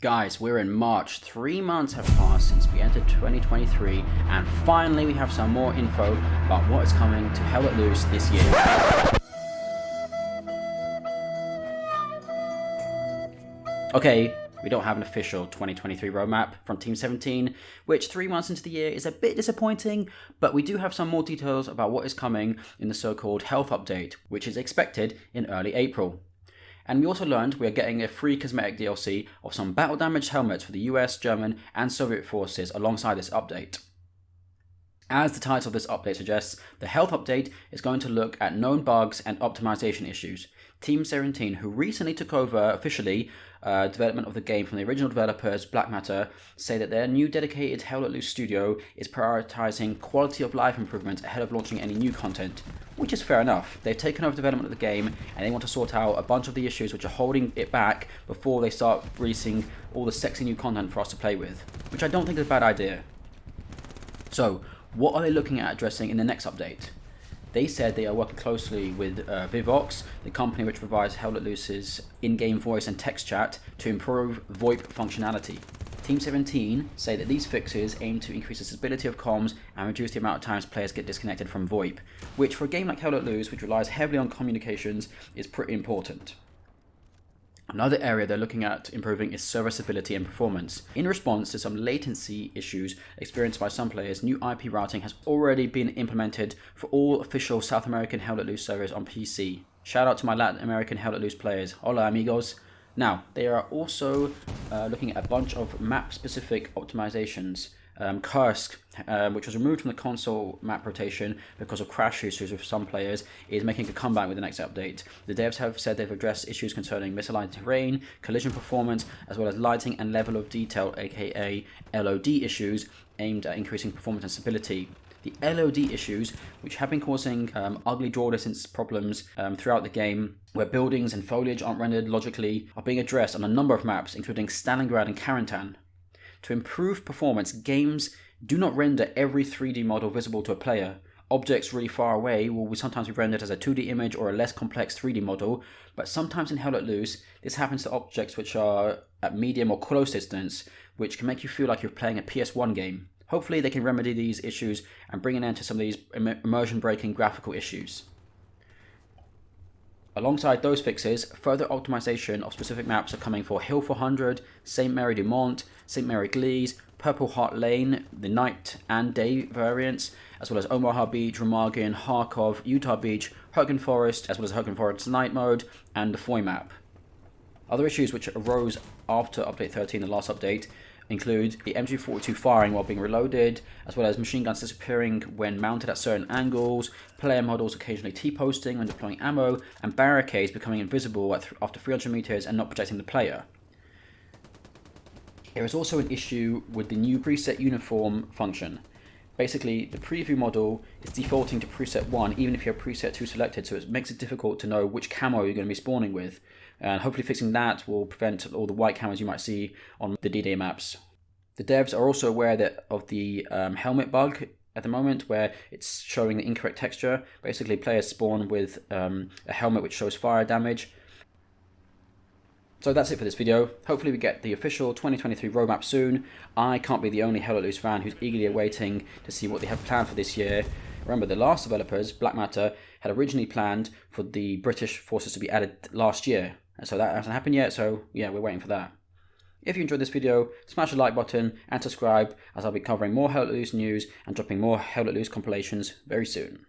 Guys, we're in March. 3 months have passed since we entered 2023, and finally we have some more info about what is coming to Hell Let Loose this year. Okay, we don't have an official 2023 roadmap from Team 17, which 3 months into the year is a bit disappointing, but we do have some more details about what is coming in the so-called health update, which is expected in early April. And we also learned we are getting a free cosmetic DLC of some battle damaged helmets for the US, German, and Soviet forces alongside this update. As the title of this update suggests, the health update is going to look at known bugs and optimization issues. Team 17, who recently took over officially development of the game from the original developers Black Matter, say that their new dedicated Hell Let Loose studio is prioritizing quality of life improvements ahead of launching any new content, which is fair enough. They've taken over development of the game and they want to sort out a bunch of the issues which are holding it back before they start releasing all the sexy new content for us to play with, which I don't think is a bad idea. So, what are they looking at addressing in the next update? They said they are working closely with VIVOX, the company which provides Hell Let Loose's in-game voice and text chat, to improve VoIP functionality. Team 17 say that these fixes aim to increase the stability of comms and reduce the amount of times players get disconnected from VoIP, which for a game like Hell Let Loose, which relies heavily on communications, is pretty important. Another area they're looking at improving is serviceability and performance. In response to some latency issues experienced by some players, new IP routing has already been implemented for all official South American Hell Let Loose servers on PC. Shout out to my Latin American Hell Let Loose players. Hola amigos. Now, they are also looking at a bunch of map-specific optimizations. Kursk, which was removed from the console map rotation because of crash issues with some players, is making a comeback with the next update. The devs have said they've addressed issues concerning misaligned terrain, collision performance, as well as lighting and level of detail, aka LOD issues, aimed at increasing performance and stability. The LOD issues, which have been causing ugly draw distance problems throughout the game, where buildings and foliage aren't rendered logically, are being addressed on a number of maps, including Stalingrad and Karantan. To improve performance, games do not render every 3D model visible to a player. Objects really far away will sometimes be rendered as a 2D image or a less complex 3D model, but sometimes in Hell Let Loose, this happens to objects which are at medium or close distance, which can make you feel like you're playing a PS1 game. Hopefully they can remedy these issues and bring an end to some of these immersion-breaking graphical issues. Alongside those fixes, further optimization of specific maps are coming for Hill 400, St. Mary du Mont, St. Mary Glees, Purple Heart Lane, the night and day variants, as well as Omaha Beach, Remagen, Kharkov, Utah Beach, Hergen Forest, as well as Hergen Forest night mode, and the Foy map. Other issues which arose after Update 13, the last update, include the MG42 firing while being reloaded, as well as machine guns disappearing when mounted at certain angles, player models occasionally T-posting when deploying ammo, and barricades becoming invisible after 300 meters and not protecting the player. There is also an issue with the new preset uniform function. Basically, the preview model is defaulting to preset 1 even if you have preset 2 selected, so it makes it difficult to know which camo you're going to be spawning with. And hopefully fixing that will prevent all the white camos you might see on the D-Day maps. The devs are also aware of the helmet bug at the moment, where it's showing the incorrect texture. Basically, players spawn with a helmet which shows fire damage. So that's it for this video. Hopefully we get the official 2023 roadmap soon. I can't be the only Hell Let Loose fan who's eagerly awaiting to see what they have planned for this year. Remember, the last developers, Black Matter, had originally planned for the British forces to be added last year. And so that hasn't happened yet, so yeah, we're waiting for that. If you enjoyed this video, smash the like button and subscribe, as I'll be covering more Hell Let Loose news and dropping more Hell Let Loose compilations very soon.